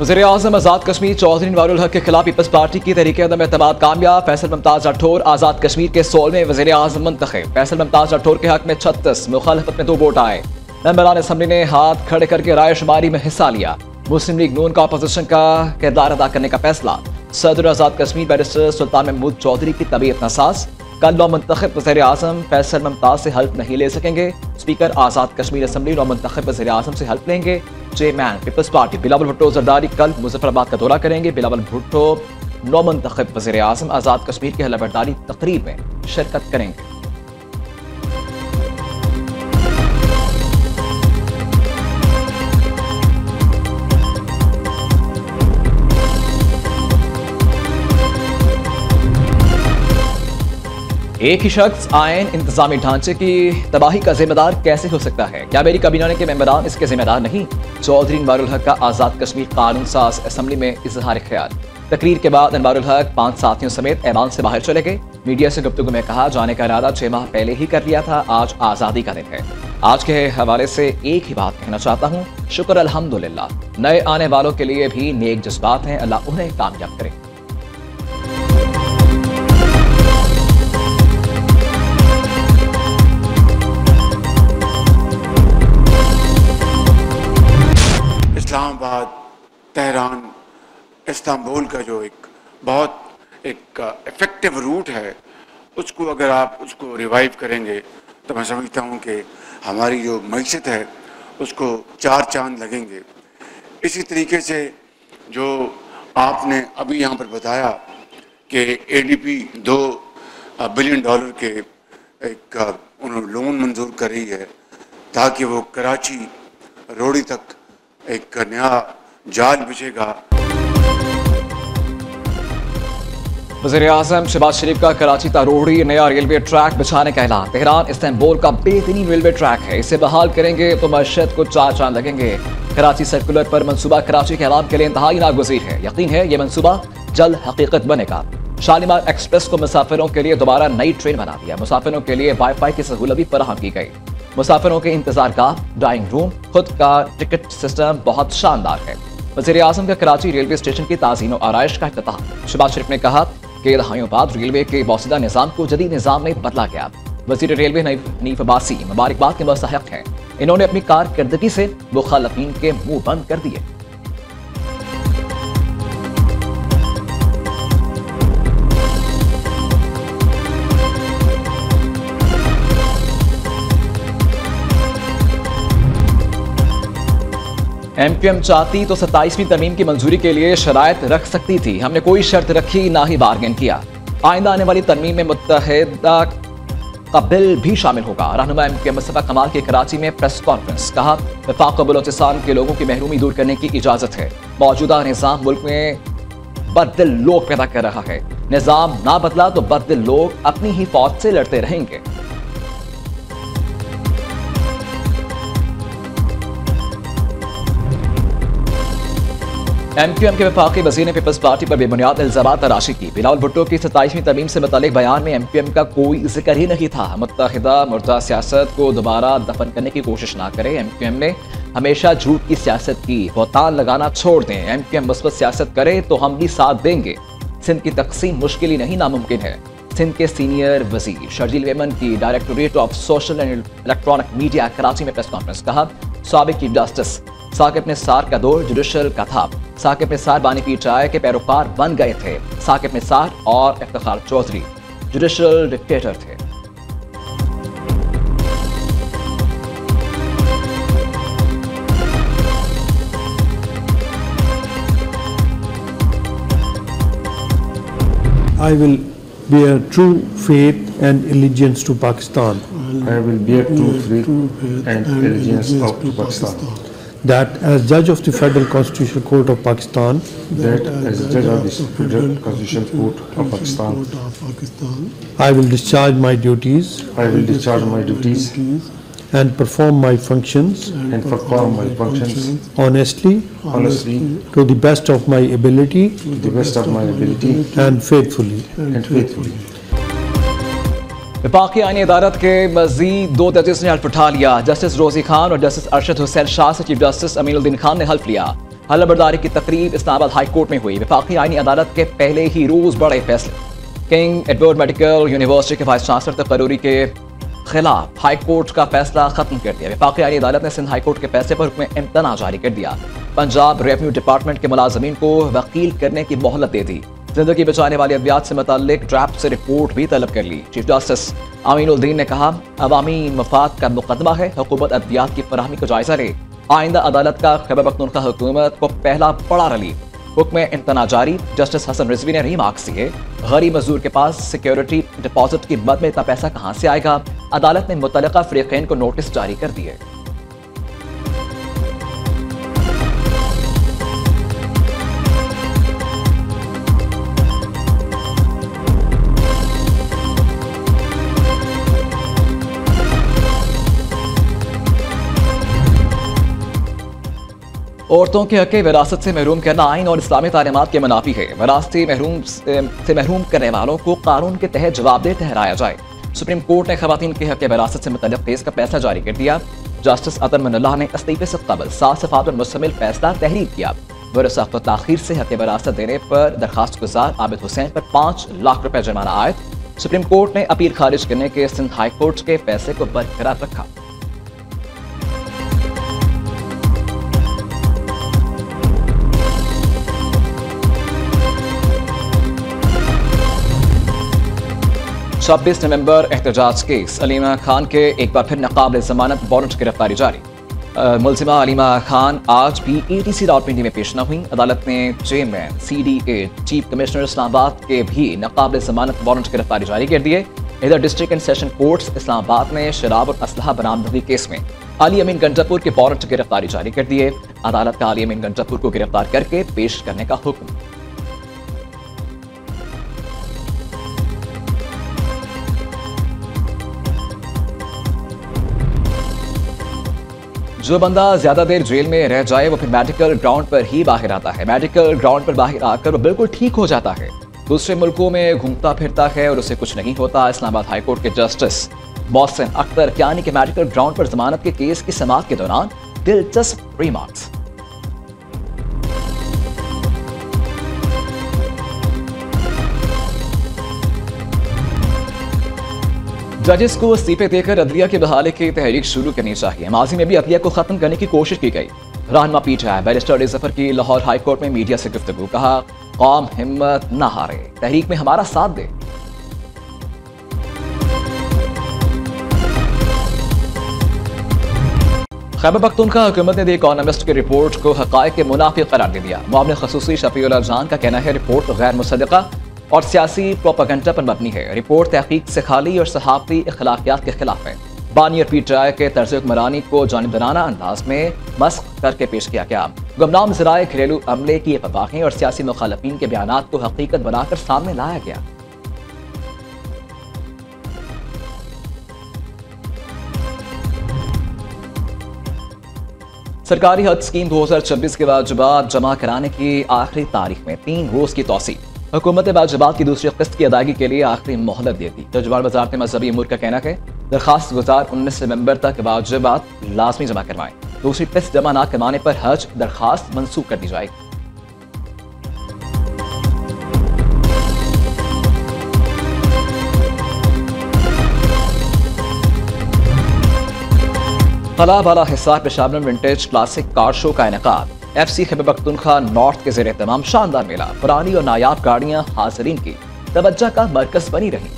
वज़ीर-ए-आज़म आज़ाद कश्मीर चौधरी अनवारुल हक के खिलाफ पीपल्स पार्टी की तहरीक अदम एतमाद कामयाब। फैसल मुमताज़ राठौर आज़ाद कश्मीर के 16वें वज़ीर-ए-आज़म मुंतखब। फैसल मुमताज़ राठौर के हक में 36, मुखालफत में 2 वोट आए। मेंबरान असम्बली ने हाथ खड़े करके राय शुमारी में हिस्सा लिया। मुस्लिम लीग नून का अपोजिशन का किरदार अदा करने का फैसला। सदर आज़ाद कश्मीर बैरिस्टर सुल्तान महमूद चौधरी की तबीयत नासाज। कल नौमुंतखब वज़ीर-ए-आज़म फैसल मुमताज़ से हेल्प नहीं ले सकेंगे। स्पीकर आज़ाद कश्मीर असम्बली नौमुंतखब वज़ीर-ए-आज़म से हेल्प लेंगे। Chairman peoples party Bilawal Bhutto Zardari कल मुजफ्फराबाद का दौरा करेंगे। बिलावल भुट्टो नौमुंतखब वज़ीर-ए-आज़म आज़ाद कश्मीर की हलफबरदारी तकरीब में शिरकत करेंगे। एक ही शख्स आयन इंतजामी ढांचे की तबाही का जिम्मेदार कैसे हो सकता है? क्या मेरी काबीना के मेंबरान इसके जिम्मेदार नहीं? चौधरी अनवारुल हक का आज़ाद कश्मीर कानून साज असम्बली में इजहार ख्याल। तकरीर के बाद अनवारुल हक 5 साथियों समेत ऐवान से बाहर चले गए। मीडिया से गुफ्तगू में कहा, जाने का इरादा 6 माह पहले ही कर लिया था। आज आज़ादी का दिन है। आज के हवाले से एक ही बात कहना चाहता हूँ, शुक्र अल्हम्दुलिल्लाह। नए आने वालों के लिए भी नेक जज्बात हैं, अल्लाह उन्हें कामयाब करे। इस्लामाबाद, तेहरान, इस्तांबुल का जो एक बहुत इफ़ेक्टिव रूट है, उसको अगर आप उसको रिवाइव करेंगे तो मैं समझता हूँ कि हमारी जो मईशत है उसको 4 चांद लगेंगे। इसी तरीके से जो आपने अभी यहाँ पर बताया कि ADP $2 बिलियन के एक उन्होंने लोन मंजूर कर रही है ताकि वो कराची रोड़ी तक एक नया जाल बिछेगा। वज़ीर-ए-आज़म शहबाज शरीफ का कराची तारोड़ी नया रेलवे ट्रैक बिछाने का ऐलान। तेहरान इस्तांबुल का बेहतरीन रेलवे ट्रैक है, इसे बहाल करेंगे तो मईशत को 4 चांद लगेंगे। कराची सर्कुलर पर मंसूबा कराची के आवाम के लिए इंतहाई नागुज़ीर है। यकीन है ये मंसूबा जल्द हकीकत बनेगा। शालीमार एक्सप्रेस को मुसाफिरों के लिए दोबारा नई ट्रेन बना दिया। मुसाफिरों के लिए वाईफाई की सहूलत भी फराहम की गई। मुसाफिरों के इंतजार का डाइनिंग रूम, खुद का टिकट सिस्टम बहुत शानदार है। वज़ीर-ए-आज़म का कराची रेलवे स्टेशन की ताज़ीन और आराइश का इफ्तिताह। शहबाज शरीफ ने कहा कि दहाइयों बाद रेलवे के मौजूदा निज़ाम को जदीद निज़ाम में बदला गया। वज़ीर रेलवे हनीफ अब्बासी मुबारकबाद के मुस्तहिक़ हैं। इन्होंने अपनी कारकर्दगी से मुखालफीन के मुंह बंद कर दिए। MQM चाहती तो 27वीं तरमीम की मंजूरी के लिए शराइत रख सकती थी। हमने कोई शर्त रखी, ना ही बार्गेन किया। आइंदा आने वाली तरमीम में मुत्तहिदा का बिल भी शामिल होगा। रहनुमा MQM मुस्तफा कमाल की कराची में प्रेस कॉन्फ्रेंस। कहा, वफाक बलोचिस्तान के लोगों की महरूमी दूर करने की इजाजत है। मौजूदा निज़ाम मुल्क में बददिल लोग पैदा कर रहा है। निज़ाम ना बदला तो बददिल लोग अपनी ही फौज से लड़ते रहेंगे। MQM के वफाकी वज़ीर ने पीपल्स पार्टी पर बेबुनियाद इल्ज़ामात तराशी की। बिलावल भुट्टो की 27वीं तरमीम से मुतालिक बयान में MQM का कोई जिक्र ही नहीं था। मुत्तहिदा मुर्दा सियासत को दोबारा दफन करने की कोशिश ना करें। MQM ने हमेशा झूठ की सियासत की, बहतान लगाना छोड़ दें। MQM मुस्बत सियासत करे तो हम भी साथ देंगे। सिंध की तकसीम मुश्किल ही नहीं, नामुमकिन है। सिंध के सीनियर वज़ीर शर्जील मेमन की directorate of social and electronic media Karachi में प्रेस कॉन्फ्रेंस। कहा, साबिक चीफ जस्टिस साकिब निसार का दौर जुडिशल का था। साकिब निसार बानी पीटाए के पैरोकार बन गए थे। साकिब निसार और इफ्तिखार चौधरी जुडिशल डिक्टेटर थे। I will bear true faith and allegiance to Pakistan. I will bear true faith and allegiance to Pakistan. That as judge of the Federal Constitutional Court of Pakistan. That as judge of the Federal Constitutional Court of Pakistan. I will discharge my duties. I will discharge my duties. And perform my functions. And perform my functions. Honestly. Honestly. To the best of my ability. To the best of my ability. And faithfully. And faithfully. वफाकी आईनी अदालत के मजीद 2 जजेस ने हल्फ उठा लिया। Justice रोजी खान और जस्टिस अरशद हुसैन शाह से चीफ जस्टिस अमीनुद्दीन खान ने हल्फ लिया। हलबरदारी की तकरीब इस्लामाबाद हाई कोर्ट में हुई। वफाकी आईनी अदालत के पहले ही रोज बड़े फैसले। किंग एडवर्ड मेडिकल यूनिवर्सिटी के वाइस चांसलर तकर्री के खिलाफ हाई कोर्ट का फैसला खत्म कर दिया। वफाकी आईनी अदालत ने सिंध हाई कोर्ट के फैसले पर हुक्म इम्तना जारी कर दिया। पंजाब रेवेन्यू डिपार्टमेंट के मुलाजमीन को वकील करने की मोहलत दे दी। जिंदगी बचाने वाली अद्वियात से मुताल्लिक ड्राफ्ट से रिपोर्ट भी तलब कर ली। चीफ जस्टिस अमीनुद्दीन ने कहा, अवामी मफाद का मुकदमा है, हुकूमत अद्वियात की फराहमी को जायजा ले। आइंदा अदालत का खैबर पख्तूनख्वा हुकूमत को पहला बड़ा रिलीफ। हुक्म इम्तना जारी। जस्टिस हसन रिजवी ने रिमार्क्स दिए, गरीब मजदूर के पास सिक्योरिटी डिपॉजिट की मद में इतना पैसा कहां से आएगा। अदालत ने मुतल्लिका फरीकैन को नोटिस जारी कर दिए। औरतों के हक़ विरासत से महरूम करना आइन और इस्लामी तालीमात के मुनाफी है। विरासती से महरूम करने वालों को कानून के तहत जवाबदेह ठहराया जाए। सुप्रीम कोर्ट ने खवातीन के हक़ विरासत से मुतल्लिक़ केस का फैसला जारी कर दिया। जस्टिस अतर मनल्लाह ने इस्तीफे से कबल 7 सफ़हात पर मुश्तमिल फैसला तहरीर किया। वरसाख्त ताख़ीर से हक़ विरासत देने पर दरखास्त गुजार आबिद हुसैन पर 5 लाख रुपए जुर्माना आयद। सुप्रीम कोर्ट ने अपील खारिज करने के सिंध हाई कोर्ट के फैसले को बरकरार रखा। छब्बीस नवंबर एहतजाज केस। अलीमा खान के एक बार फिर नाकाबिल जमानत वारंट गिरफ्तारी जारी। मुलजिमा अलीमा खान आज भी ATC रावलपिंडी में पेश न हुई। अदालत ने chairman CDA chief commissioner Islamabad के भी नाकाबिल जमानत वारंट गिरफ्तारी जारी कर दिए। इधर district and session courts Islamabad ने शराब और असलहा बरामदगी केस में अली अमीन गंजापुर के वारंट गिरफ्तारी जारी कर दिए। अदालत का अली अमीन गंजापुर को गिरफ्तार करके पेश करने का हुक्म। जो बंदा ज्यादा देर जेल में रह जाए वो फिर मेडिकल ग्राउंड पर ही बाहर आता है। मेडिकल ग्राउंड पर बाहर आकर वो बिल्कुल ठीक हो जाता है। दूसरे मुल्कों में घूमता फिरता है और उसे कुछ नहीं होता। इस्लामाबाद हाई कोर्ट के जस्टिस मोहसिन अख्तर कियानी के मेडिकल ग्राउंड पर जमानत के केस की समाअत के दौरान दिलचस्प रिमार्क्स। जजेस को इस्तीफे देकर अदलिया की बहाली की तहरीक शुरू करनी चाहिए। माजी में भी अदलिया को खत्म करने की कोशिश की गई। रहनुमा पीटीआई बैरिस्टर रिजफर की लाहौर हाई कोर्ट में मीडिया से गुफ्तगू। कहा, कौम हिम्मत न हारे, तहरीक में हमारा साथ दे। खैबर पख्तूनख्वा हुकूमत ने दी इकोनॉमिस्ट की रिपोर्ट को हक़ाइक़ के मुनाफी करार दे दिया। मुआविन ख़ुसूसी शफीउल्लाह जान का कहना है रिपोर्ट गैर मुसद्दक़ा और सियासी प्रोपेगेंडा पर मबनी है। रिपोर्ट तहकीक से खाली और सहाफ़ती अखलाकियात के खिलाफ है। बानी और पीटीआई के तर्ज हुक्मरानी को जानिबदाराना अंदाज में मस्ख करके पेश किया गया। गुमनाम ज़राए घरेलू अमले की अफवाहें और सियासी मुखालफिन के बयानात को हकीकत बनाकर सामने लाया गया। सरकारी हज स्कीम 2026 के वाजिबात जमा कराने की आखिरी तारीख में 3 रोज की तौसीह। हुकूमत ने वाजिबात की दूसरी किस्त की अदायगी के लिए आखिरी मोहलत दे दी। तर्जुमान वज़ारत मज़हबी अमूर का कहना है, दरखास्त गुजार 19 नवंबर तक वाजिबात लाजमी जमा करवाएं। दूसरी किस्त जमा न करवाने पर हज दरखास्त मनसूख कर दी जाएगी। कला वाला हिसार पेशावर में विंटेज क्लासिक कार शो का इनेकाद। FC खैबर पख्तूनख्वा नॉर्थ के ज़ेरे तमाम शानदार मेला, पुरानी और नायाब गाड़ियां हाज़रीन की तवज्जो का मरकज बनी रही।